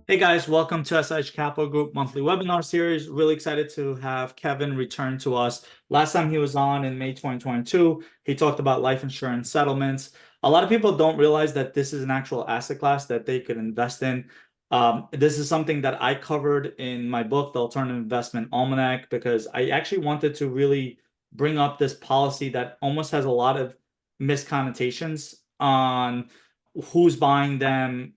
Hey guys, welcome to SIH Capital Group monthly webinar series. Really excited to have Kevin return to us. Last time he was on in May 2022, he talked about life insurance settlements. A lot of people don't realize that this is an actual asset class that they could invest in. This is something that I covered in my book, The Alternative Investment Almanac, because I actually wanted to really bring up this policy that almost has a lot of misconnotations on who's buying them,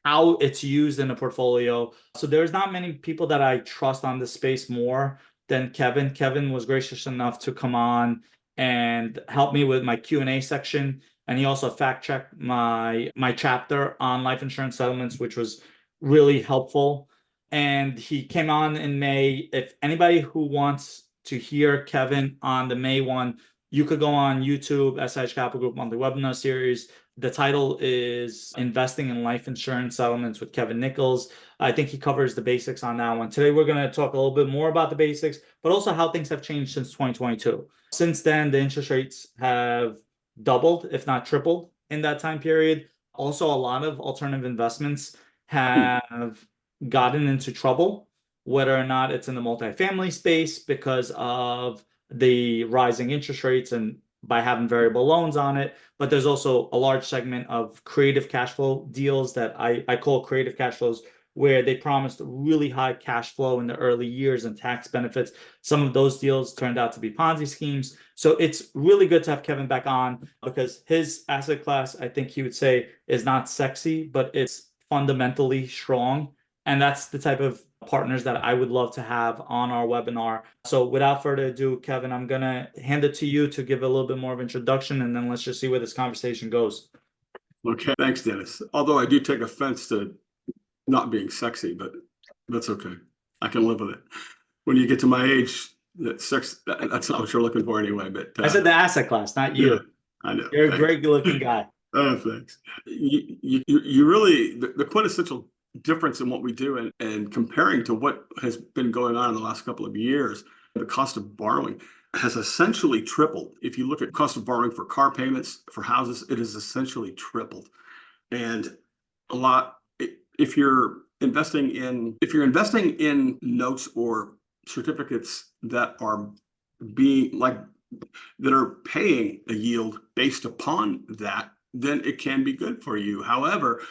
how it's used in a portfolio. So there's not many people that I trust on this space more than Kevin. Kevin was gracious enough to come on and help me with my Q&A section. And he also fact checked my chapter on life insurance settlements, which was really helpful. And he came on in May. If anybody who wants to hear Kevin on the May one, you could go on YouTube, SIH Capital Group monthly webinar series. The title is Investing in Life Insurance Settlements with Kevin Nichols. I think he covers the basics on that one. Today, we're going to talk a little bit more about the basics, but also how things have changed since 2022. Since then, the interest rates have doubled, if not tripled, in that time period. Also, a lot of alternative investments have gotten into trouble, whether or not it's in the multifamily space because of the rising interest rates and by having variable loans on it. But there's also a large segment of creative cash flow deals that I call creative cash flows, where they promised really high cash flow in the early years and tax benefits. Some of those deals turned out to be Ponzi schemes. So it's really good to have Kevin back on because his asset class, I think he would say, is not sexy, but it's fundamentally strong. And that's the type of partners that I would love to have on our webinar. So without further ado, Kevin, I'm going to hand it to you to give a little bit more of introduction, and then let's just see where this conversation goes. Okay, thanks, Dennis. Although I do take offense to not being sexy, but that's okay. I can live with it. When you get to my age, that's not what you're looking for anyway. But I said the asset class, not yeah, you. I know. You're a Thanks. great looking guy. Thanks. You really the quintessential difference in what we do and comparing to what has been going on in the last couple of years, the cost of borrowing has essentially tripled. If you look at cost of borrowing for car payments, for houses, it has essentially tripled. And a lot, if you're investing in notes or certificates that are being like that are paying a yield based upon that, then it can be good for you. However,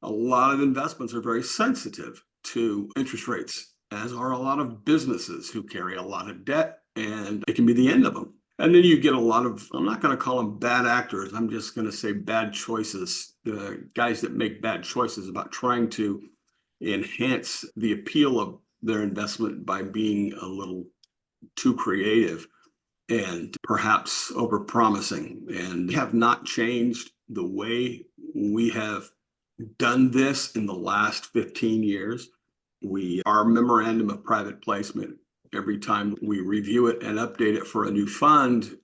a lot of investments are very sensitive to interest rates, as are a lot of businesses who carry a lot of debt, and it can be the end of them. And then you get a lot of, I'm not going to call them bad actors, I'm just going to say bad choices. The guys that make bad choices about trying to enhance the appeal of their investment by being a little too creative and perhaps overpromising, and have not changed the way we have done this in the last 15 years. Our memorandum of private placement, every time we review it and update it for a new fund,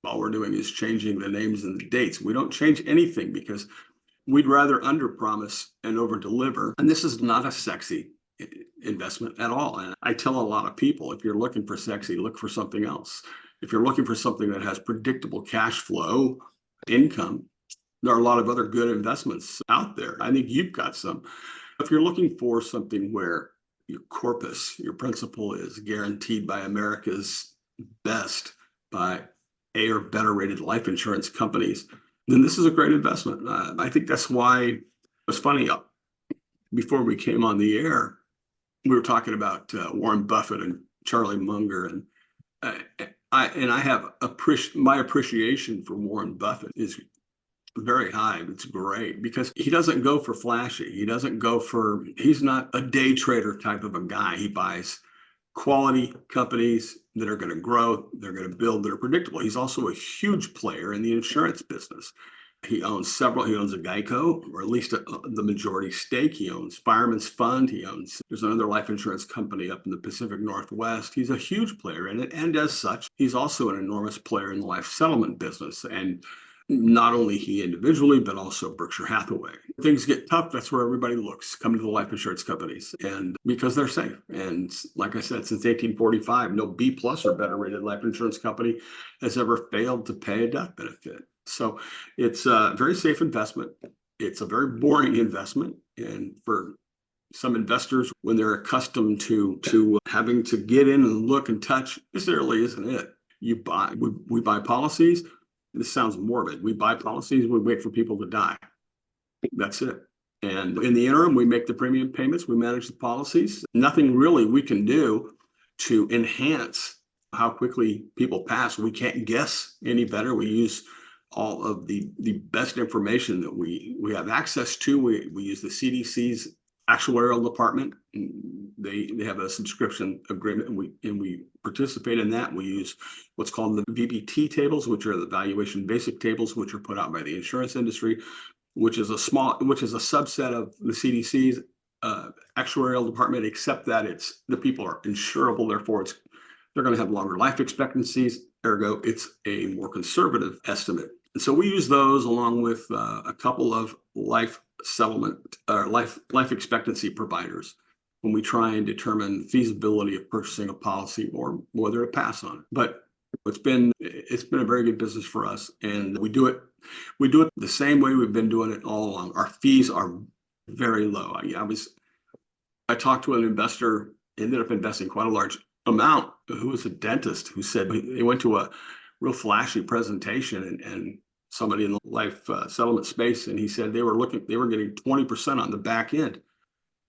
all we're doing is changing the names and the dates. We don't change anything because we'd rather underpromise and overdeliver. And this is not a sexy investment at all. And I tell a lot of people, if you're looking for sexy, look for something else. If you're looking for something that has predictable cash flow, income, there are a lot of other good investments out there. I think you've got some. If you're looking for something where your corpus, your principal is guaranteed by America's best, by A or better rated life insurance companies, then this is a great investment. I think that's why it was funny. Before we came on the air, we were talking about Warren Buffett and Charlie Munger, and I have my appreciation for Warren Buffett is very high. It's great because he doesn't go for flashy. He's not a day trader type of a guy. He buys quality companies that are going to grow, they're going to build, that are predictable. He's also a huge player in the insurance business. He owns several. He owns a Geico, or at least the majority stake. He owns Fireman's Fund. There's another life insurance company up in the Pacific Northwest. He's a huge player in it. And as such, he's also an enormous player in the life settlement business. And not only he individually, but also Berkshire Hathaway. Things get tough. That's where everybody looks, come to the life insurance companies, and because they're safe. And like I said, since 1845, no B plus or better rated life insurance company has ever failed to pay a death benefit. So it's a very safe investment. It's a very boring investment. And for Some investors, when they're accustomed to having to get in and look and touch, this really isn't it. We buy policies. This sounds morbid. We buy policies, we wait for people to die. That's it. And in the interim, we make the premium payments, we manage the policies. Nothing really we can do to enhance how quickly people pass. We can't guess any better. We use all of the best information that we have access to. We use the CDC's actuarial department. They have a subscription agreement, and we participate in that. We use what's called the VBT tables, which are the valuation basic tables, which are put out by the insurance industry, which is a subset of the CDC's actuarial department, except that the people are insurable, therefore they're going to have longer life expectancies. Ergo, it's a more conservative estimate. And so we use those along with a couple of life settlement or life expectancy providers when we try and determine feasibility of purchasing a policy or whether to pass on it. But it's been a very good business for us, and we do it the same way we've been doing it all along. Our fees are very low. I talked to an investor, ended up investing quite a large amount, who was a dentist, who said they went to a real flashy presentation and somebody in the life settlement space, and he said they were getting 20% on the back end.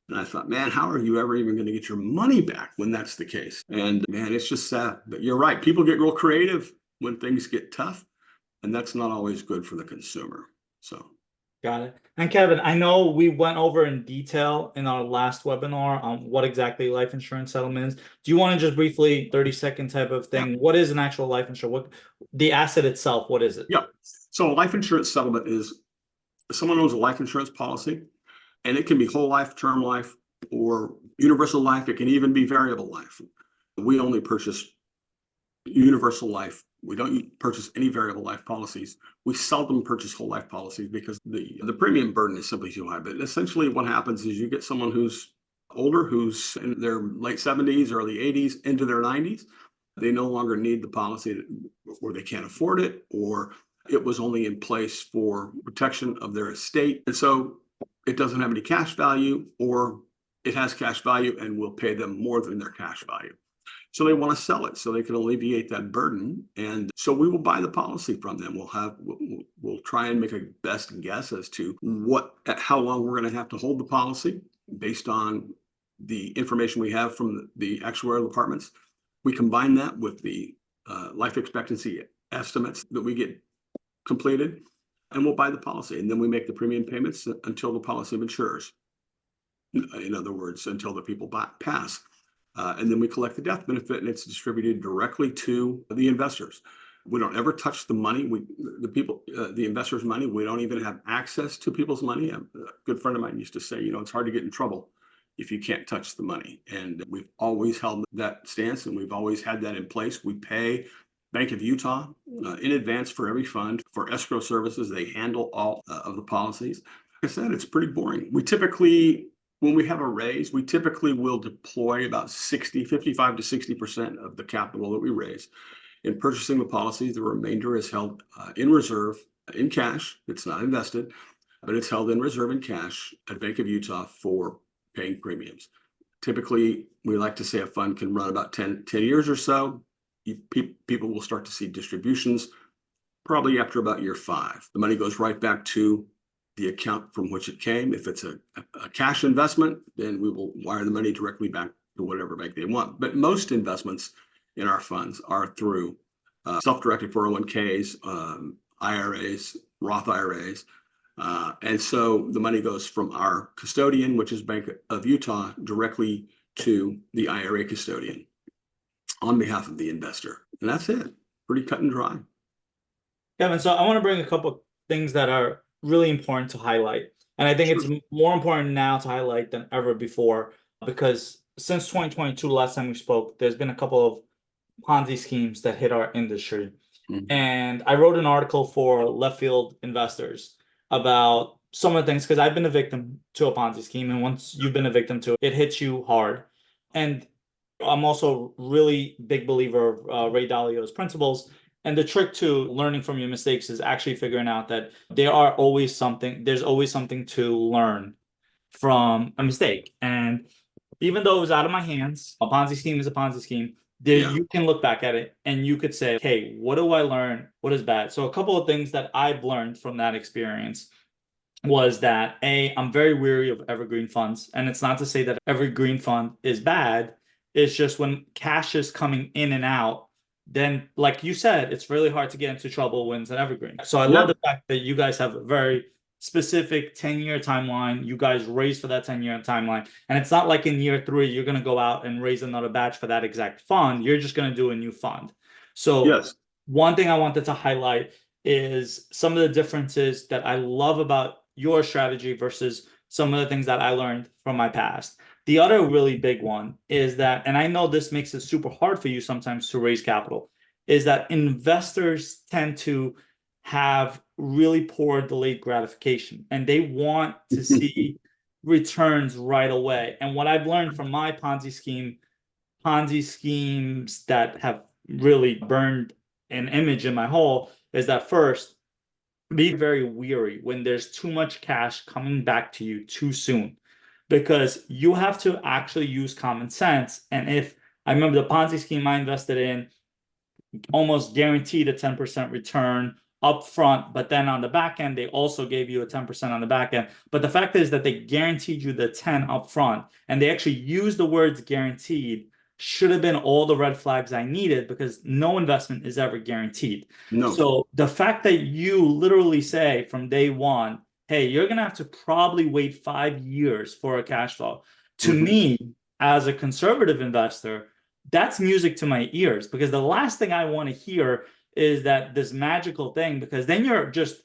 And I thought, man, how are you ever even going to get your money back when that's the case? And man, it's just sad. But you're right. People get real creative when things get tough, and that's not always good for the consumer. So. Got it. And Kevin, I know we went over in detail in our last webinar on what exactly life insurance settlement is. Do you want to just briefly, 30-second type of thing? Yeah. What is an actual life insurance? What the asset itself, what is it? Yeah. So a life insurance settlement is someone owns a life insurance policy, and it can be whole life, term life, or universal life. It can even be variable life. We only purchase universal life. We don't purchase any variable life policies. We seldom purchase whole life policies because the premium burden is simply too high. But essentially what happens is you get someone who's older, who's in their late 70s, early 80s, into their 90s. They no longer need the policy, or they can't afford it, or it was only in place for protection of their estate. And so it doesn't have any cash value, or it has cash value and will pay them more than their cash value. So they want to sell it so they can alleviate that burden. And so we will buy the policy from them. We'll try and make a best guess as to how long we're going to have to hold the policy based on the information we have from the actuarial departments. We combine that with the life expectancy estimates that we get completed, and we'll buy the policy. And then we make the premium payments until the policy matures. In other words, until the people pass. And then we collect the death benefit, and it's distributed directly to the investors. We don't ever touch the money. The investors' money. We don't even have access to people's money. A good friend of mine used to say, it's hard to get in trouble if you can't touch the money. And we've always held that stance, and we've always had that in place. We pay Bank of Utah in advance for every fund. For escrow services, they handle all of the policies. Like I said, it's pretty boring. When we have a raise, we typically will deploy about 55 to 60% of the capital that we raise in purchasing the policies. The remainder is held in reserve in cash. It's not invested, but it's held in reserve in cash at Bank of Utah for paying premiums. Typically, we like to say a fund can run about 10 years or so. People will start to see distributions probably after about year 5. The money goes right back to the account from which it came. If it's a cash investment, then we will wire the money directly back to whatever bank they want. But most investments in our funds are through self-directed 401ks, IRAs, Roth IRAs. And so the money goes from our custodian, which is Bank of Utah, directly to the IRA custodian on behalf of the investor. And that's it. Pretty cut and dry. Kevin, so I want to bring a couple things that are really important to highlight. And I think it's more important now to highlight than ever before, because since 2022, last time we spoke, there's been a couple of Ponzi schemes that hit our industry. Mm-hmm. And I wrote an article for Left Field Investors about some of the things, because I've been a victim to a Ponzi scheme. And once you've been a victim to it, it hits you hard. And I'm also really big believer of Ray Dalio's principles. And the trick to learning from your mistakes is actually figuring out that there's always something to learn from a mistake. And even though it was out of my hands, a Ponzi scheme is a Ponzi scheme. There, Yeah. you can look back at it and you could say, hey, what do I learn? What is bad? So a couple of things that I've learned from that experience was that I'm very weary of evergreen funds. And it's not to say that evergreen fund is bad. It's just when cash is coming in and out, then like you said, it's really hard to get into trouble when it's an evergreen. So I love Yeah. the fact that you guys have a very specific 10-year timeline. You guys raise for that 10-year timeline. And it's not like in year 3, you're going to go out and raise another batch for that exact fund. You're just going to do a new fund. So Yes. one thing I wanted to highlight is some of the differences that I love about your strategy versus some of the things that I learned from my past. The other really big one is that, and I know this makes it super hard for you sometimes to raise capital, is that investors tend to have really poor delayed gratification and they want to see returns right away. And what I've learned from my Ponzi schemes that have really burned an image in my hole is that first, be very weary when there's too much cash coming back to you too soon because you have to actually use common sense. And if I remember the Ponzi scheme I invested in, almost guaranteed a 10% return up front, but then on the back end, they also gave you a 10% on the back end. But the fact is that they guaranteed you the 10 up front, and they actually used the words guaranteed should have been all the red flags I needed because no investment is ever guaranteed. No. So the fact that you literally say from day one, hey, you're going to have to probably wait 5 years for a cash flow. To Hmm. me, as a conservative investor, that's music to my ears because the last thing I want to hear is that this magical thing because then you're just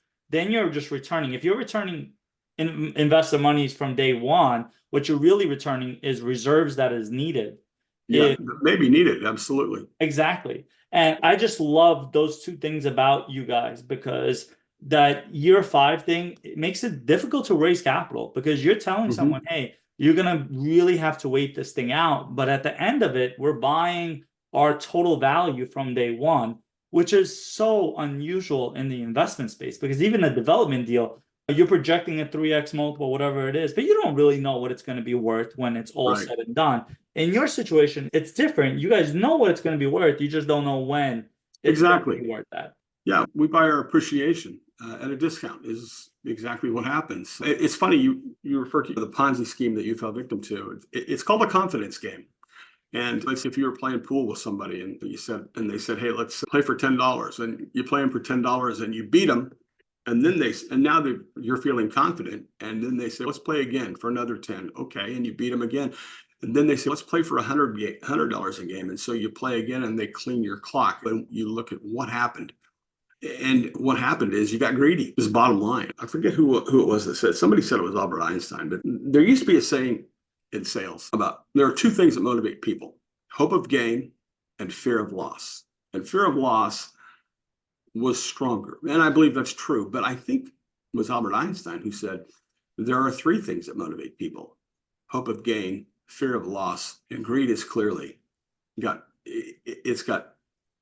returning. If you're returning investor monies from day one, what you're really returning is reserves that is needed. Yeah. Maybe needed. Absolutely. Exactly. And I just love those two things about you guys because that year 5 thing, it makes it difficult to raise capital because you're telling Hmm. someone, hey, you're gonna really have to wait this thing out. But at the end of it, we're buying our total value from day one, which is so unusual in the investment space because even a development deal, you're projecting a 3x multiple, whatever it is, but you don't really know what it's going to be worth when it's all Right. said and done. In your situation, it's different. You guys know what it's going to be worth. You just don't know when it's going to Exactly. be worth that. Yeah. We buy our appreciation at a discount is exactly what happens. It's funny you refer to the Ponzi scheme that you fell victim to. It's called a confidence game. And let's say if you were playing pool with somebody and they said, hey, let's play for $10 and you play them for $10 and you beat them. And then now you're feeling confident. And then they say, let's play again for another 10. Okay. And you beat them again. And then they say, let's play for $100 a game. And so you play again and they clean your clock. And you look at what happened. And what happened is you got greedy. This is bottom line. I forget who it was that said. Somebody said it was Albert Einstein, but there used to be a saying in sales about there are two things that motivate people: hope of gain and fear of loss. And fear of loss was stronger, and I believe that's true. But I think it was Albert Einstein who said there are three things that motivate people: hope of gain, fear of loss, and greed is clearly it's got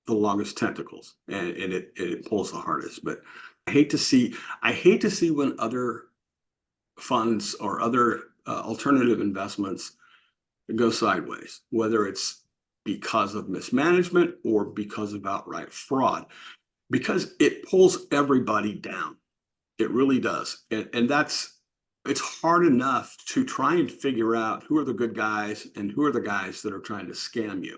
the longest tentacles and it pulls the hardest. But I hate to see when other funds or other alternative investments go sideways, whether it's because of mismanagement or because of outright fraud, because it pulls everybody down. It really does. And it's hard enough to try and figure out who are the good guys and who are the guys that are trying to scam you.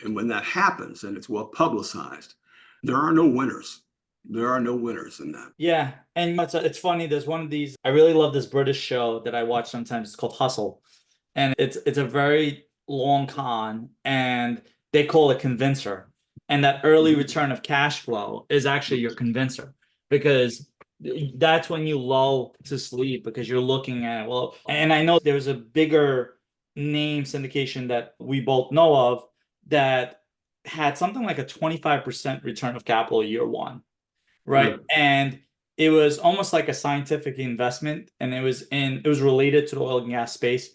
And when that happens and it's well publicized, there are no winners. There are no winners in that. Yeah, and it's funny. There's one of these. I really love this British show that I watch sometimes. It's called Hustle, and it's a very long con, and they call it convincer. And that early Mhm. return of cash flow is actually your convincer because that's when you lull to sleep because you're looking at well. And I know there's a bigger name syndication that we both know of that had something like a 25% return of capital year one, right? Really? And it was almost like a scientific investment, and it was related to the oil and gas space.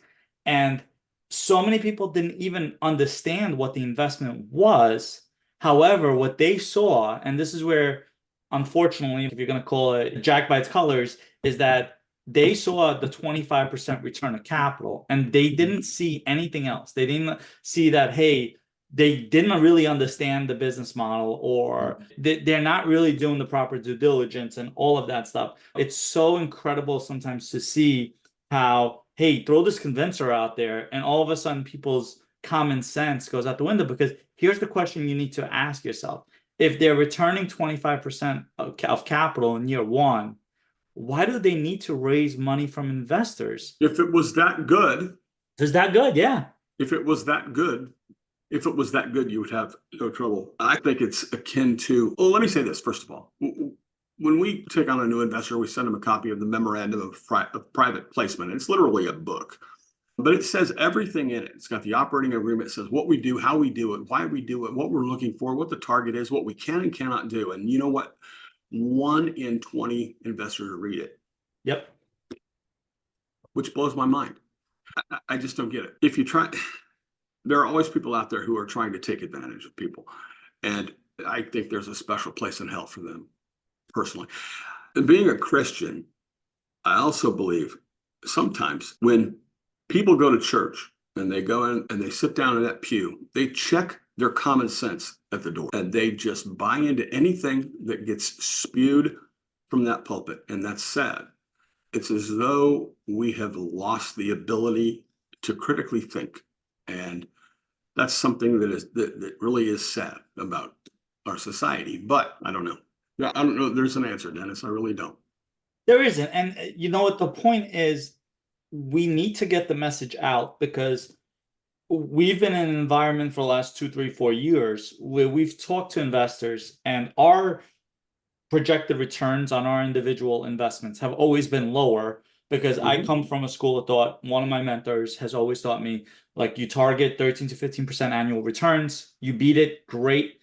And so many people didn't even understand what the investment was. However, what they saw, and this is where, unfortunately, if you're going to call it Jack by its colors, is that they saw the 25% return of capital and they didn't see anything else. They didn't see that, hey, they didn't really understand the business model, or they're not really doing the proper due diligence and all of that stuff. It's so incredible sometimes to see how, hey, throw this convincer out there and all of a sudden people's common sense goes out the window. Because here's the question you need to ask yourself. If they're returning 25% of capital in year one, why do they need to raise money from investors? If it was that good, Is that good? Yeah. if it was that good, if it was that good, you would have no trouble. I think it's akin to, well, let me say this first of all. When we take on a new investor, we send them a copy of the memorandum of private placement. It's literally a book, but it says everything in it. It's got the operating agreement. It says what we do, how we do it, why we do it, what we're looking for, what the target is, what we can and cannot do. And you know what? 1 in 20 investors read it. Yep. Which blows my mind. I just don't get it. If you try, there are always people out there who are trying to take advantage of people. And I think there's a special place in hell for them, personally. And being a Christian, I also believe sometimes when people go to church and they go in and they sit down in that pew, they check their common sense at the door and they just buy into anything that gets spewed from that pulpit. And that's sad. It's as though we have lost the ability to critically think. And that's something that really is sad about our society. But I don't know. I don't know if there's an answer, Dennis. I really don't. There isn't. And you know what? The point is, we need to get the message out, because we've been in an environment for the last 2, 3, 4 years where we've talked to investors, and our projected returns on our individual investments have always been lower, because I come from a school of thought. One of my mentors has always taught me, like, you target 13 to 15% annual returns. You beat it, great.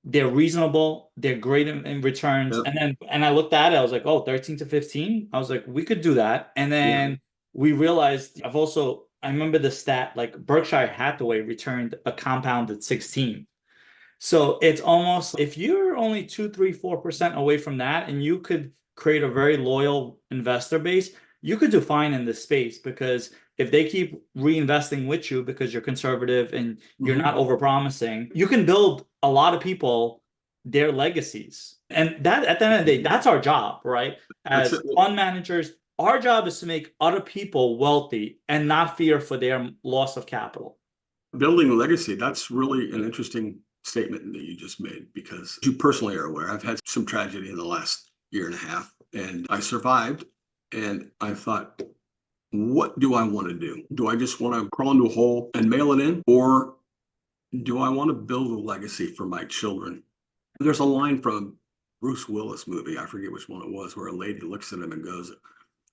They're reasonable. They're great in returns. Yep. And I looked at it. I was like, oh, 13 to 15. I was like, we could do that. And then we realized, I remember the stat, like Berkshire Hathaway returned a compounded 16. So it's almost, if you're only 2, 3, 4% away from that, and you could create a very loyal investor base, you could do fine in this space. Because if they keep reinvesting with you because you're conservative and you're not overpromising, you can build a lot of people their legacies. And that, at the end of the day, that's our job, right? As fund managers, our job is to make other people wealthy and not fear for their loss of capital. Building a legacy, that's really an interesting statement that you just made, because you personally are aware, I've had some tragedy in the last year and a half, and I survived. And I thought, what do I want to do? Do I just want to crawl into a hole and mail it in? Or do I want to build a legacy for my children? There's a line from a Bruce Willis movie, I forget which one it was, where a lady looks at him and goes,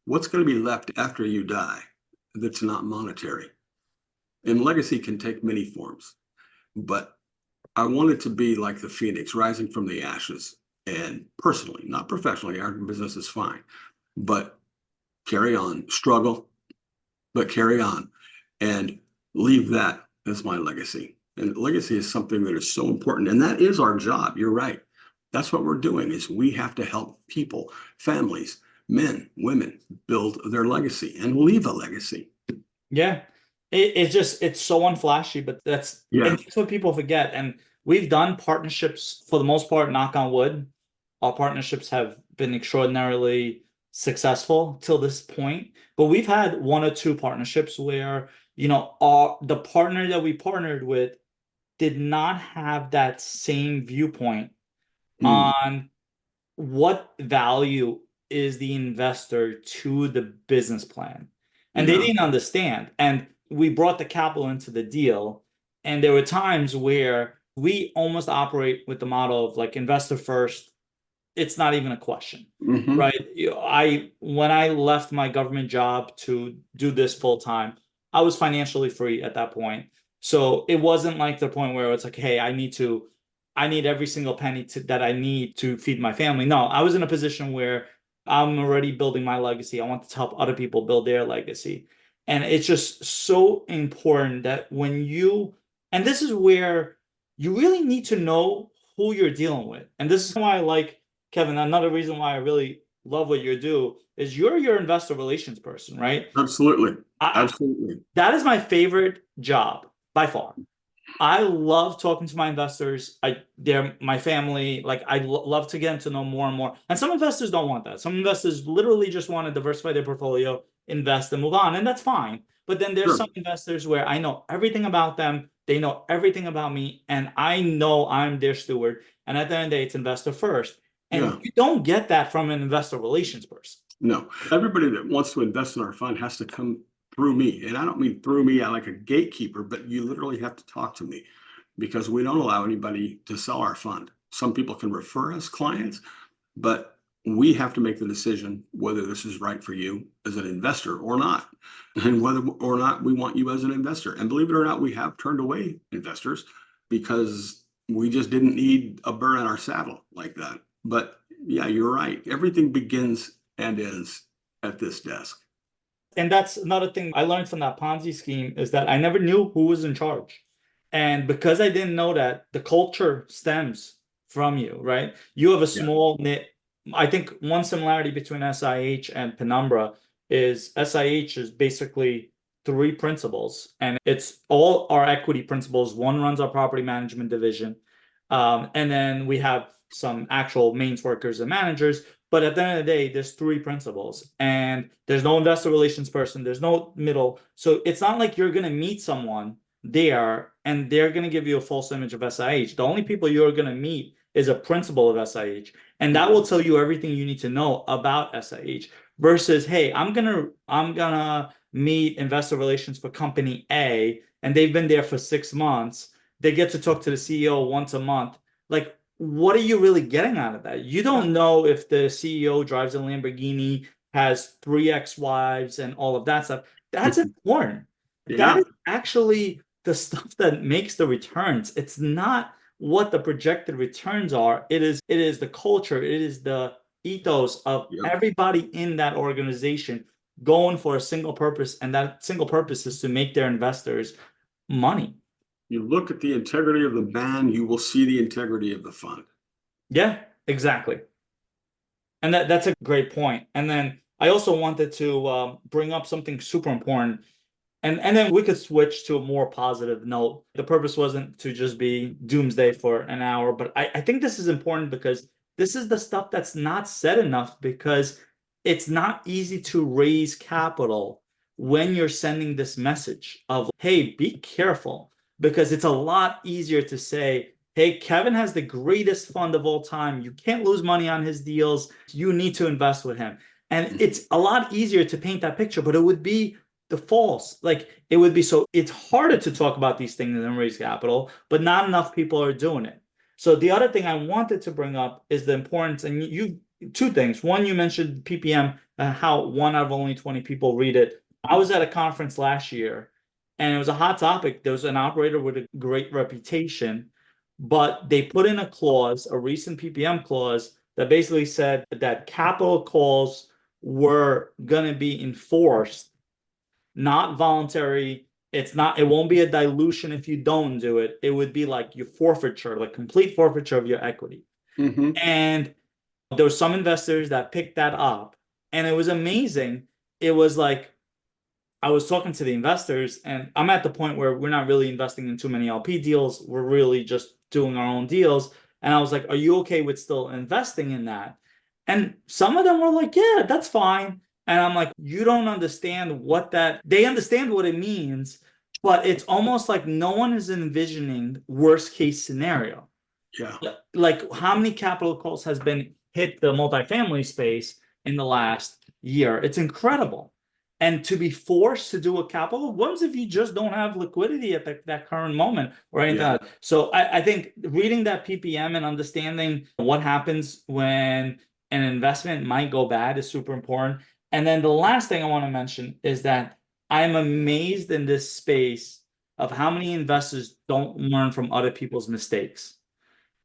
what's going to be left after you die that's not monetary? And legacy can take many forms, but I want it to be like the phoenix rising from the ashes. And personally, not professionally, our business is fine, but carry on, struggle, but carry on, and leave that as my legacy. And legacy is something that is so important. And that is our job. You're right. That's what we're doing, is we have to help people, families, men, women, build their legacy and leave a legacy. Yeah. It's so unflashy, but that's what people forget. And we've done partnerships, for the most part, knock on wood. Our partnerships have been extraordinarily successful till this point. But we've had 1 or 2 partnerships where, the partner that we partnered with did not have that same viewpoint on what value is the investor to the business plan. And they didn't understand. And we brought the capital into the deal. And there were times where we almost operate with the model of, like, investor first. It's not even a question, right? When I left my government job to do this full time, I was financially free at that point. So it wasn't like the point where it's like, hey, I need every single penny that I need to feed my family. No, I was in a position where I'm already building my legacy. I want to help other people build their legacy. And it's just so important that and this is where you really need to know who you're dealing with. And this is why I like, Kevin, another reason why I really love what you do is you're your investor relations person, right? Absolutely. I, Absolutely. that is my favorite job by far. I love talking to my investors. They're my family. Like I love to get to know more and more. And some investors don't want that. Some investors literally just want to diversify their portfolio, invest, and move on, and that's fine. But then there's Sure. some investors where I know everything about them. They know everything about me, and I know I'm their steward. And at the end of the day, it's investor first. And Yeah. you don't get that from an investor relations person. No. Everybody that wants to invest in our fund has to come through me. And I don't mean through me like a gatekeeper, but you literally have to talk to me because we don't allow anybody to sell our fund. Some people can refer us clients, but we have to make the decision whether this is right for you as an investor or not, and whether or not we want you as an investor. And believe it or not, we have turned away investors because we just didn't need a burr in our saddle like that. But yeah, you're right. Everything begins and ends at this desk. And that's another thing I learned from that Ponzi scheme is that I never knew who was in charge. And because I didn't know that, the culture stems from you, right? You have a Yeah. small knit. I think one similarity between SIH and Penumbra is SIH is basically three principals, and it's all our equity principals. One runs our property management division. And then we have some actual mains workers and managers. But at the end of the day, there's three principals, and there's no investor relations person, there's no middle. So it's not like you're going to meet someone there and they're going to give you a false image of SIH. The only people you're going to meet is a principal of SIH, and that will tell you everything you need to know about SIH. Versus, hey, I'm gonna meet investor relations for company A, and they've been there for 6 months. They get to talk to the CEO once a month. Like, what are you really getting out of that? You don't know if the CEO drives a Lamborghini, has three ex-wives, and all of that stuff. That's important. That Yeah. is actually the stuff that makes the returns. It's not what the projected returns are. It is the culture, it is the ethos of Yep. everybody in that organization going for a single purpose, and that single purpose is to make their investors money. You look at the integrity of the man, you will see the integrity of the fund. Yeah, exactly. And that's a great point. And then I also wanted to bring up something super important. And then we could switch to a more positive note. The purpose wasn't to just be doomsday for an hour, but I think this is important because this is the stuff that's not said enough, because it's not easy to raise capital when you're sending this message of, hey, be careful, because it's a lot easier to say, hey, Kevin has the greatest fund of all time. You can't lose money on his deals. You need to invest with him. And it's a lot easier to paint that picture, but it would be the false. Like, it would be, so it's harder to talk about these things and raise capital, but not enough people are doing it. So the other thing I wanted to bring up is the importance, and you two things. One, you mentioned PPM, how one out of only 20 people read it. I was at a conference last year, and it was a hot topic. There was an operator with a great reputation, but they put in a clause, a recent PPM clause, that basically said that capital calls were going to be enforced, not voluntary. It won't be a dilution if you don't do it. It would be like your forfeiture, like complete forfeiture of your equity. Mm-hmm. And there were some investors that picked that up, and it was amazing. It was like, I was talking to the investors, and I'm at the point where we're not really investing in too many LP deals. We're really just doing our own deals. And I was like, are you okay with still investing in that? And some of them were like, yeah, that's fine. And I'm like, you don't understand what that, they understand what it means, but it's almost like no one is envisioning worst case scenario. Yeah. Like, how many capital calls has been hit the multifamily space in the last year? It's incredible. And to be forced to do a capital, what if you just don't have liquidity at that current moment or anything Yeah. like that? So I think reading that PPM and understanding what happens when an investment might go bad is super important. And then the last thing I want to mention is that I'm amazed in this space of how many investors don't learn from other people's mistakes.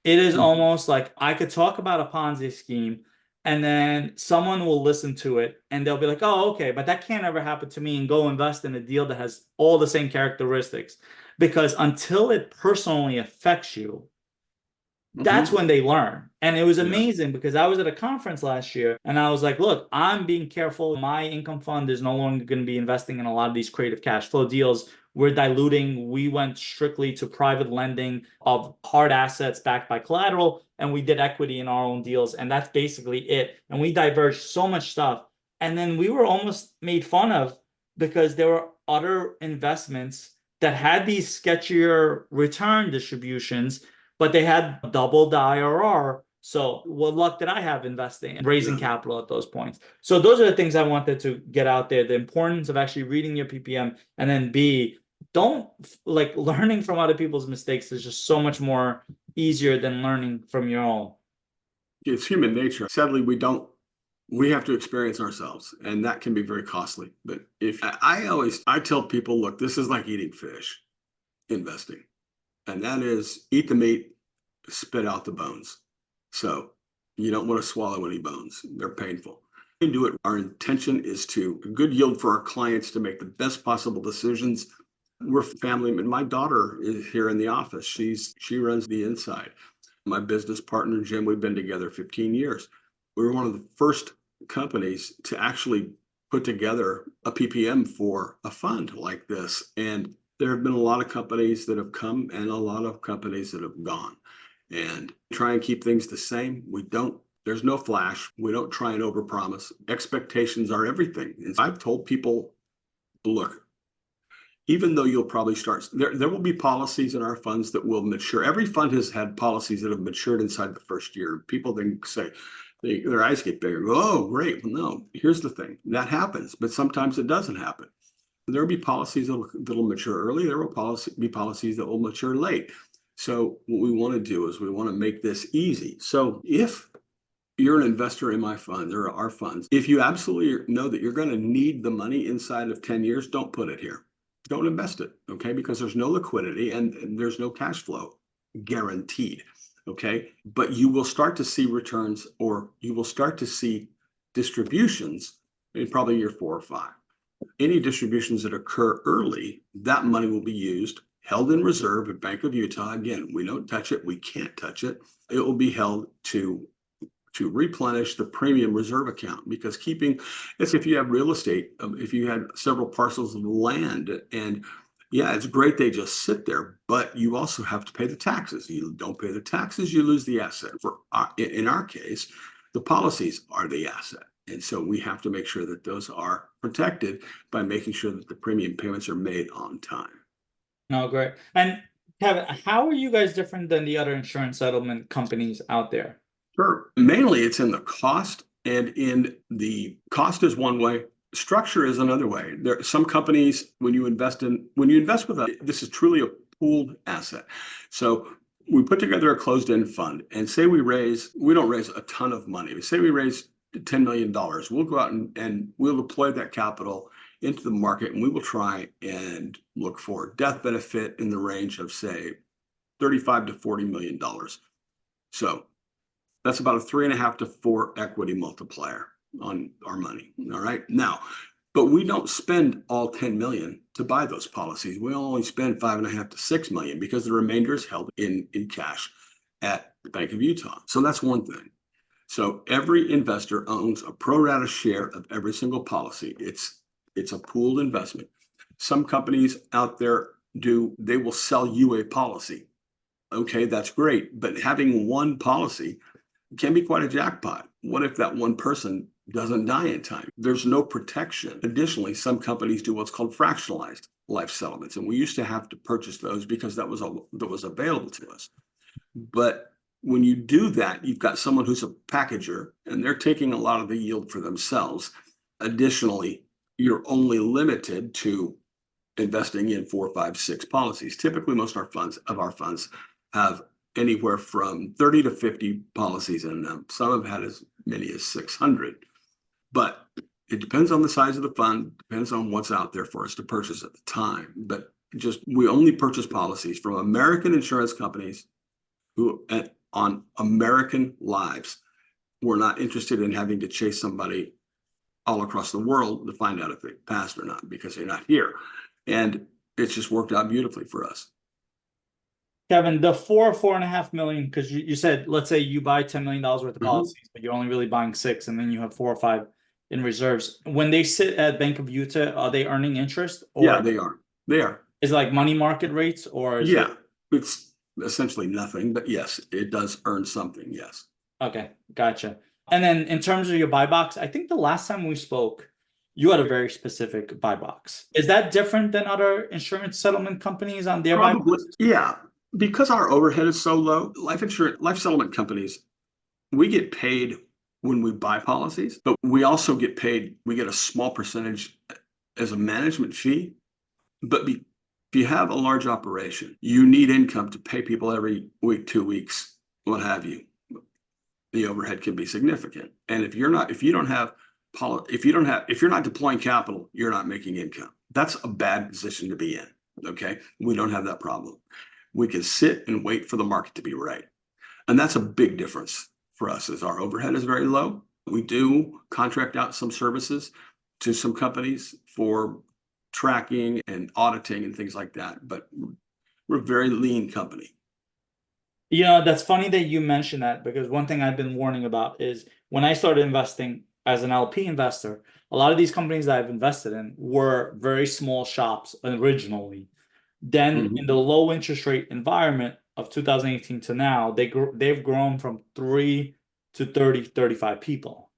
It is almost like I could talk about a Ponzi scheme, and then someone will listen to it and they'll be like, oh, okay, but that can't ever happen to me, and go invest in a deal that has all the same characteristics. Because until it personally affects you, That's when they learn. And it was Yeah. amazing because I was at a conference last year and I was like, look, I'm being careful. My income fund is no longer going to be investing in a lot of these creative cash flow deals. We're diluting. We went strictly to private lending of hard assets backed by collateral, and we did equity in our own deals. And that's basically it. And we diverged so much stuff. And then we were almost made fun of because there were other investments that had these sketchier return distributions, but they had double the IRR. So what luck did I have investing and raising Yeah. capital at those points? So those are the things I wanted to get out there. The importance of actually reading your PPM, and then B, don't like learning from other people's mistakes is just so much more easier than learning from your own. It's human nature. Sadly, we have to experience ourselves, and that can be very costly. But if I tell people, look, this is like eating fish, investing, and that is eat the meat, spit out the bones. So you don't want to swallow any bones. They're painful. We do it. Our intention is to a good yield for our clients to make the best possible decisions. We're family, and my daughter is here in the office. She runs the inside. My business partner, Jim, we've been together 15 years. We were one of the first companies to actually put together a PPM for a fund like this. And there have been a lot of companies that have come and a lot of companies that have gone. And try and keep things the same. We don't, there's no flash. We don't try and overpromise. Expectations are everything. And I've told people, look, even though you'll probably start there will be policies in our funds that will mature. Every fund has had policies that have matured inside the first year. People then say their eyes get bigger. Oh, great. Well, no, here's the thing. That happens, but sometimes it doesn't happen. There will be policies that'll mature early. There will be policies that will mature late. So what we want to do is we want to make this easy. So if you're an investor in my fund or our funds, if you absolutely know that you're going to need the money inside of 10 years, don't put it here. Don't invest it, okay? Because there's no liquidity and there's no cash flow guaranteed, okay? But you will start to see returns, or you will start to see distributions in probably year 4 or 5. Any distributions that occur early, that money will be used, held in reserve at Bank of Utah. Again, we don't touch it. We can't touch it. It will be held to replenish the premium reserve account, because it's if you have real estate, if you had several parcels of land, and yeah, it's great they just sit there, but you also have to pay the taxes. You don't pay the taxes, you lose the asset. In our case, the policies are the asset. And so we have to make sure that those are protected by making sure that the premium payments are made on time. No, great. And Kevin, how are you guys different than the other insurance settlement companies out there? Sure. Mainly it's in the cost, and in the cost is one way. Structure is another way. There are some companies, when you invest with us, this is truly a pooled asset. So we put together a closed-end fund, and say we don't raise a ton of money. Say we raise $10 million. We'll go out and we'll deploy that capital into the market, and we will try and look for death benefit in the range of, say, $35 to $40 million. So that's about a 3.5 to 4 equity multiplier on our money. All right. Now, but we don't spend all 10 million to buy those policies. We only spend 5.5 to 6 million, because the remainder is held in cash at the Bank of Utah. So that's one thing. So every investor owns a pro rata share of every single policy. It's a pooled investment. Some companies out there they will sell you a policy. Okay, that's great. But having one policy can be quite a jackpot. What if that one person doesn't die in time? There's no protection. Additionally, some companies do what's called fractionalized life settlements, and we used to have to purchase those because that was available to us. But when you do that, you've got someone who's a packager, and they're taking a lot of the yield for themselves. Additionally, you're only limited to investing in 4, 5, 6 policies. Typically, most of our funds have anywhere from 30 to 50 policies in them. Some have had as many as 600, but it depends on the size of the fund, depends on what's out there for us to purchase at the time. But we only purchase policies from American insurance companies who on American lives. We're not interested in having to chase somebody all across the world to find out if they passed or not, because they're not here. And it's just worked out beautifully for us. Kevin, the 4.5 million, because you said, let's say you buy $10 million worth of Mhm. policies, but you're only really buying six, and then you have 4 or 5 in reserves. When they sit at Bank of Utah, are they earning interest, Yeah, or they are. They are. is it like money market rates, or is it Yeah, it's essentially nothing, but yes, it does earn something. Yes. okay? Gotcha. And then in terms of your buy box, I think the last time we spoke, you had a very specific buy box. Is that different than other insurance settlement companies on their buy Probably, boxes? yeah. Because our overhead is so low, life settlement companies, we get paid when we buy policies, but we also get paid, we get a small percentage as a management fee. But if you have a large operation, you need income to pay people every week, 2 weeks, what have you. The overhead can be significant. And if you don't have, if you're not deploying capital, you're not making income. That's a bad position to be in. Okay. We don't have that problem. We can sit and wait for the market to be right. And that's a big difference for us as our overhead is very low. We do contract out some services to some companies for tracking and auditing and things like that, but we're a very lean company. That's funny that you mentioned that, because one thing I've been warning about is when I started investing as an LP investor, a lot of these companies that I've invested in were very small shops originally. Then in Mhm. the low interest rate environment of 2018 to now, they've grown from 3 to 30, 35 people.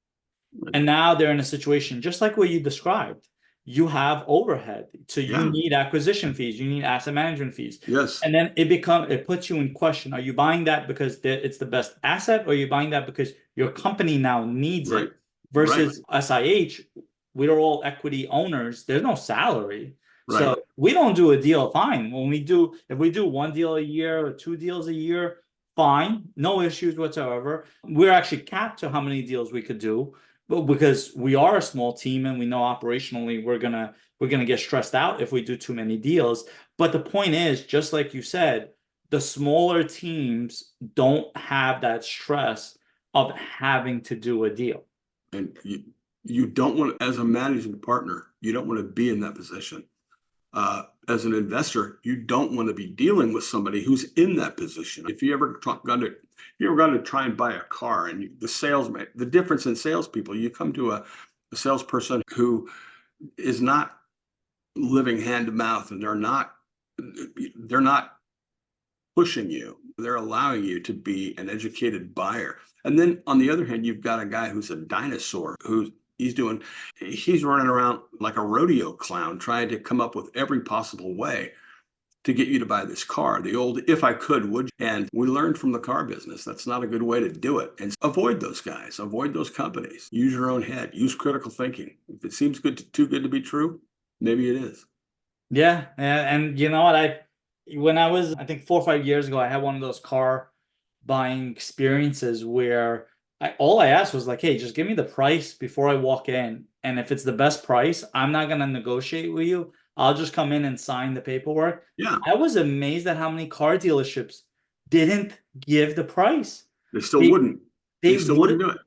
And now they're in a situation just like what you described. You have overhead, so you Yeah. need acquisition fees, you need asset management fees. Yes. And then it puts you in question. Are you buying that because it's the best asset, or are you buying that because your company now needs Right. it? Right. Versus SIH, we're all equity owners. There's no salary. Right. So we don't do a deal, fine. If we do one deal a year or two deals a year, fine, no issues whatsoever. We're actually capped to how many deals we could do, but because we are a small team and we know operationally we're gonna get stressed out if we do too many deals. But the point is, just like you said, the smaller teams don't have that stress of having to do a deal. And you don't want, as a managing partner, you don't want to be in that position. As an investor, you don't want to be dealing with somebody who's in that position. If you ever gone to try and buy a car, and the difference in salespeople, you come to a salesperson who is not living hand to mouth, and they're not pushing you. They're allowing you to be an educated buyer. And then on the other hand, you've got a guy who's a dinosaur he's running around like a rodeo clown trying to come up with every possible way to get you to buy this car. The old, if I could, would you? And we learned from the car business that's not a good way to do it. And avoid those guys, avoid those companies. Use your own head, use critical thinking. If it seems too good to be true, maybe it is. Yeah, and you know what? When I was, I think 4 or 5 years ago, I had one of those car buying experiences where all I asked was like, "Hey, just give me the price before I walk in, and if it's the best price, I'm not gonna negotiate with you. I'll just come in and sign the paperwork." Yeah, I was amazed at how many car dealerships didn't give the price. they still They wouldn't. They they still would wouldn't do it.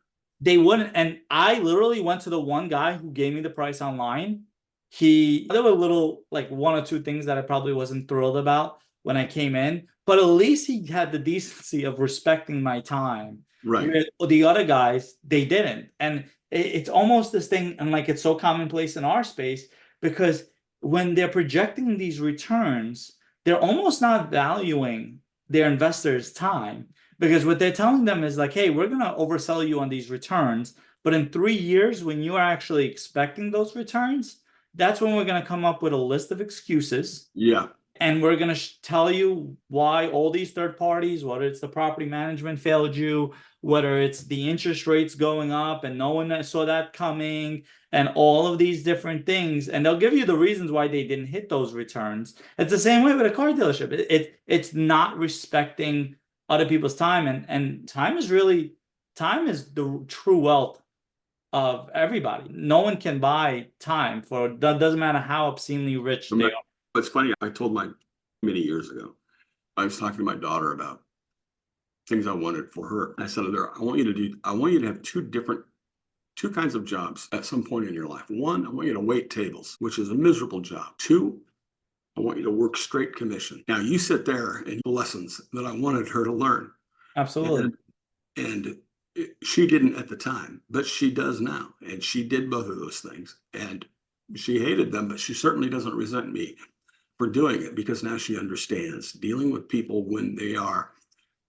they wouldn't. And I literally went to the one guy who gave me the price online. There were little, like one or two things that I probably wasn't thrilled about when I came in, but at least he had the decency of respecting my time. Right. Where the other guys, they didn't. And it's almost this thing, and like it's so commonplace in our space, because when they're projecting these returns, they're almost not valuing their investors' time, because what they're telling them is like, hey, we're going to oversell you on these returns. But in 3 years, when you are actually expecting those returns, that's when we're going to come up with a list of excuses. Yeah. And we're going to tell you why all these third parties, whether it's the property management failed you, whether it's the interest rates going up and no one saw that coming, and all of these different things. And they'll give you the reasons why they didn't hit those returns. It's the same way with a car dealership. It's not respecting other people's time. And time is the true wealth of everybody. No one can buy time for that, doesn't matter how obscenely rich they are. It's funny. I told my many years ago, I was talking to my daughter about things I wanted for her. I said to her, I want you to have two kinds of jobs at some point in your life. One, I want you to wait tables, which is a miserable job. Two, I want you to work straight commission. Now you sit there and lessons that I wanted her to learn. Absolutely. And and she didn't at the time, but she does now. And she did both of those things. And she hated them, but she certainly doesn't resent me for doing it because now she understands dealing with people when they are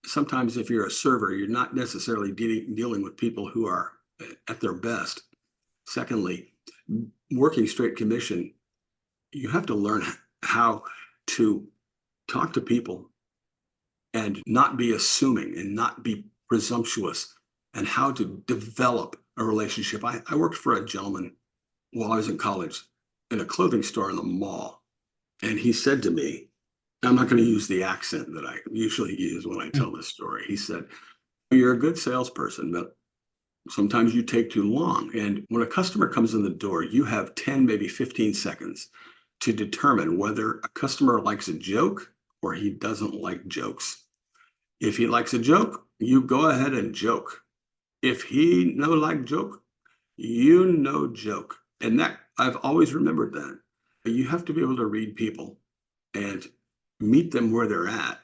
sometimes if you're a server, you're not necessarily dealing with people who are at their best. Secondly, working straight commission, you have to learn how to talk to people and not be assuming and not be presumptuous and how to develop a relationship. I worked for a gentleman while I was in college in a clothing store in the mall. And he said to me, I'm not going to use the accent that I usually use when I tell this story. He said, you're a good salesperson, but sometimes you take too long. And when a customer comes in the door, you have 10, maybe 15 seconds to determine whether a customer likes a joke or he doesn't like jokes. If he likes a joke, you go ahead and joke. If he no like joke, you no joke. And that I've always remembered that. You have to be able to read people and meet them where they're at.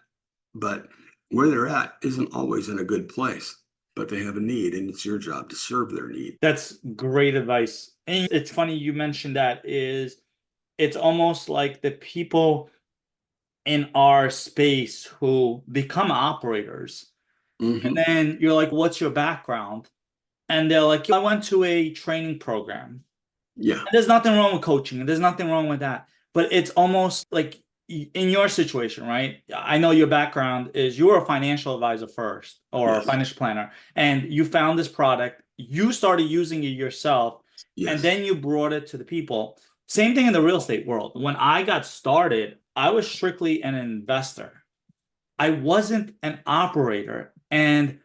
But where they're at isn't always in a good place, but they have a need, and it's your job to serve their need. That's great advice. And it's funny you mentioned that is it's almost like the people in our space who become operators. And Hmm. then you're like, what's your background? And they're like, I went to a training program. Yeah. And there's nothing wrong with coaching, and there's nothing wrong with that. But it's almost like in your situation, right? I know your background is you were a financial advisor first or a Yes. financial planner, and you found this product, you started using it yourself, and Yes. then you brought it to the people. Same thing in the real estate world. When I got started, I was strictly an investor. I wasn't an operator. And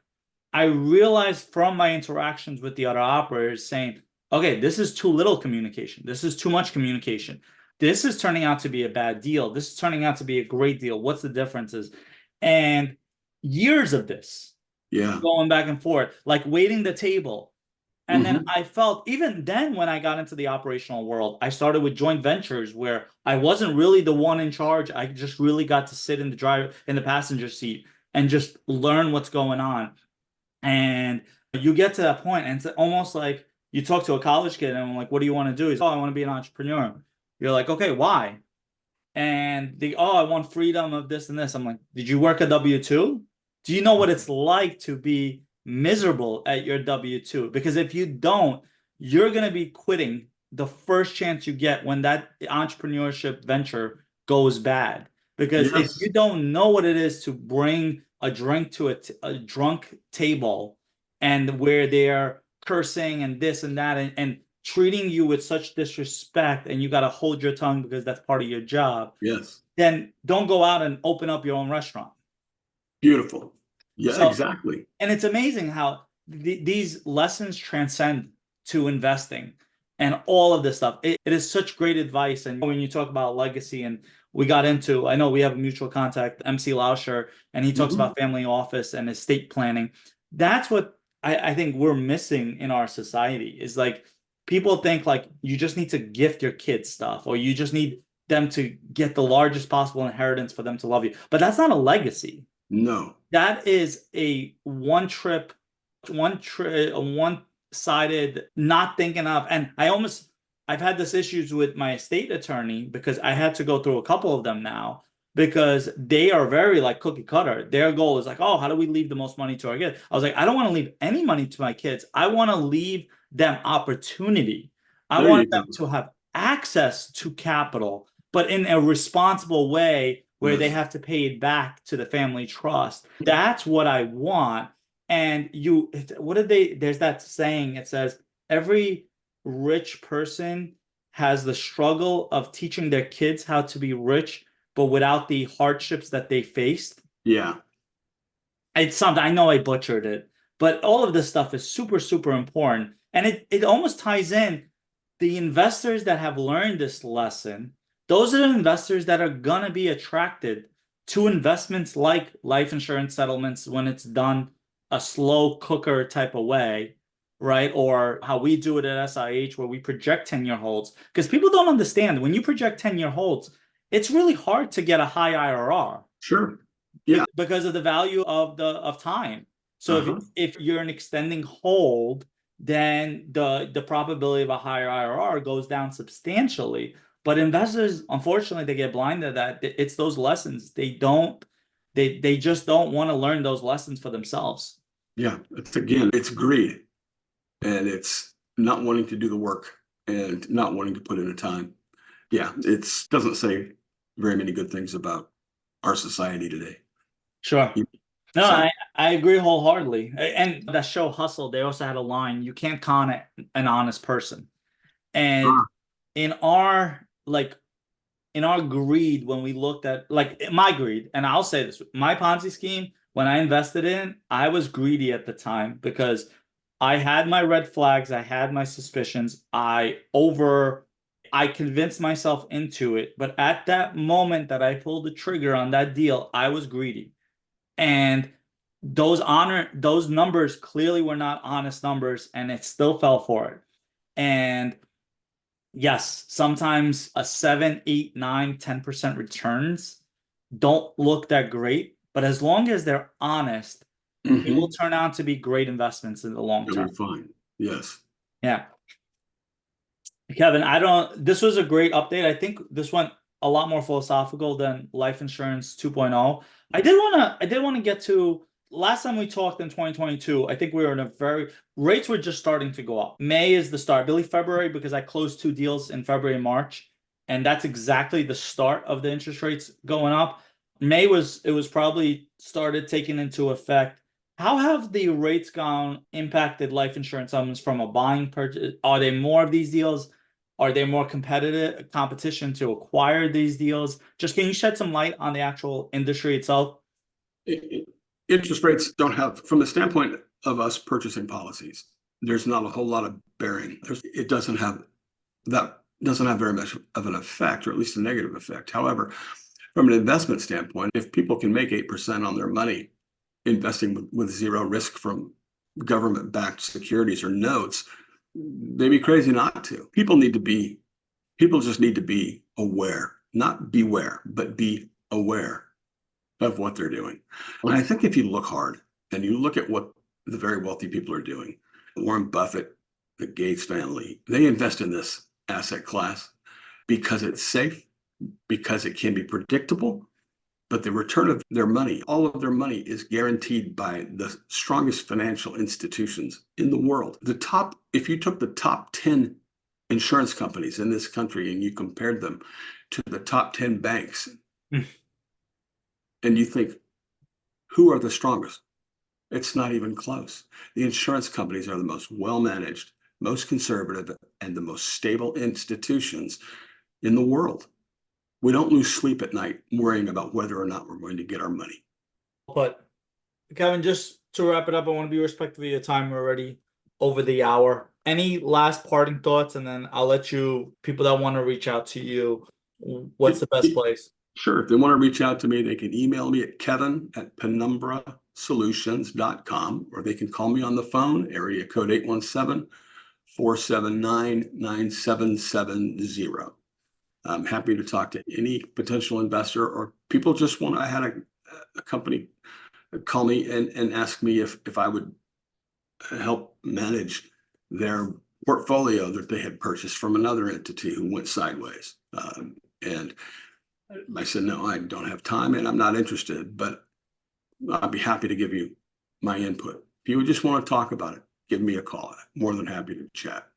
I realized from my interactions with the other operators saying, okay, this is too little communication. This is too much communication. This is turning out to be a bad deal. This is turning out to be a great deal. What's the differences? And years of this Yeah. going back and forth, like waiting the table. And then Hmm. I felt, even then, when I got into the operational world, I started with joint ventures where I wasn't really the one in charge. I just really got to sit in the passenger seat and just learn what's going on. And you get to that point, and it's almost like you talk to a college kid, and I'm like, "What do you want to do?" He's, "Oh, I want to be an entrepreneur." You're like, "Okay, why?" And "Oh, I want freedom of this and this." I'm like, "Did you work a W-2? Do you know what it's like to be miserable at your W-2? Because if you don't, you're gonna be quitting the first chance you get when that entrepreneurship venture goes bad. Because if Yes. you don't know what it is to bring a drink to a drunk table and where they're cursing and this and that and treating you with such disrespect and you got to hold your tongue because that's part of your job, Yes. then don't go out and open up your own restaurant." Beautiful. Yeah, So, exactly. and it's amazing how these lessons transcend to investing and all of this stuff. It is such great advice. And when you talk about legacy, and we got into, I know we have a mutual contact, MC Lauscher, and he talks Hmm. about family office and estate planning. That's what I think we're missing in our society is like people think like you just need to gift your kids stuff or you just need them to get the largest possible inheritance for them to love you. But that's not a legacy. No. That is a one-sided not thinking of. And I've had this issues with my estate attorney because I had to go through a couple of them now because they are very like cookie cutter. Their goal is like, oh, how do we leave the most money to our kids? I was like, I don't want to leave any money to my kids. I want to leave them opportunity. I There want you them go. to have access to capital, but in a responsible way where they Yes. have to pay it back to the family trust. That's what I want. And what did there's that saying, it says, every rich person has the struggle of teaching their kids how to be rich, but without the hardships that they faced. Yeah. It's something, I know I butchered it, but all of this stuff is super, super important. And it almost ties in the investors that have learned this lesson. Those are the investors that are gonna be attracted to investments like life insurance settlements when it's done a slow cooker type of way, right? Or how we do it at SIH where we project 10-year holds. Because people don't understand when you project 10-year holds, it's really hard to get a high IRR Sure. Yeah. because of the value of time. So Uh-huh. if you're an extending hold, then the probability of a higher IRR goes down substantially. But investors, unfortunately, they get blinded that it's those lessons. They just don't want to learn those lessons for themselves. Yeah. It's greed, and it's not wanting to do the work and not wanting to put in the time. Yeah, it doesn't say very many good things about our society today. Sure. No, So, I agree wholeheartedly. And that show Hustle, they also had a line, you can't con an honest person. And uh, in our greed, when we looked at like my greed, and I'll say this, my Ponzi scheme, when I invested in, I was greedy at the time because I had my red flags, I had my suspicions, I convinced myself into it, but at that moment that I pulled the trigger on that deal, I was greedy. And those numbers clearly were not honest numbers, and it still fell for it. And yes, sometimes a 7, 8, 9, 10% returns don't look that great, but as long as they're honest, it will mhm, turn out to be great investments in the long it'll term. be fine. Yes. Yeah. Kevin, this was a great update. I think this went a lot more philosophical than life insurance 2.0. I did want to get to last time we talked in 2022. I think we were in a rates were just starting to go up. May is the start. I believe February, because I closed two deals in February and March, and that's exactly the start of the interest rates going up. It was probably started taking into effect. How have the rates gone impacted life insurance sums from a buying purchase? Are there more of these deals? Are there more competition to acquire these deals? Just can you shed some light on the actual industry itself? I- Interest rates don't have, from the standpoint of us purchasing policies, there's not a whole lot of bearing. It doesn't have very much of an effect, or at least a negative effect. However, from an investment standpoint, if people can make 8% on their money investing with zero risk from government-backed securities or notes, they'd be crazy not to. People just need to be aware, not beware, but be aware of what they're doing. And I think if you look hard and you look at what the very wealthy people are doing, Warren Buffett, the Gates family, they invest in this asset class because it's safe, because it can be predictable, but the return of their money, all of their money, is guaranteed by the strongest financial institutions in the world. If you took the top 10 insurance companies in this country and you compared them to the top 10 banks, and you think, who are the strongest? It's not even close. The insurance companies are the most well managed, most conservative, and the most stable institutions in the world. We don't lose sleep at night worrying about whether or not we're going to get our money. But Kevin, just to wrap it up, I want to be respectful of your time. We're already over the hour. Any last parting thoughts, and then I'll let you people that want to reach out to you. What's the best place? Sure. If they want to reach out to me, they can email me at kevin@penumbrasolutions.com, or they can call me on the phone, area code 817-479-9770. I'm happy to talk to any potential investor, or people just want. I had a company call me and ask me if I would help manage their portfolio that they had purchased from another entity who went sideways. And I said, no, I don't have time and I'm not interested, but I'd be happy to give you my input. If you would just want to talk about it, give me a call. I'm more than happy to chat.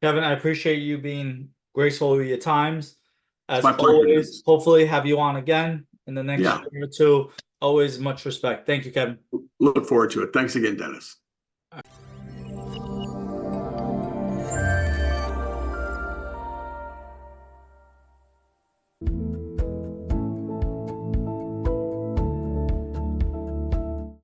Kevin, I appreciate you being graceful with your times. It's As my pleasure, always, Dennis. hopefully have you on again in the next Yeah, year or two. Always much respect. Thank you, Kevin. look forward to it. Thanks again, Dennis.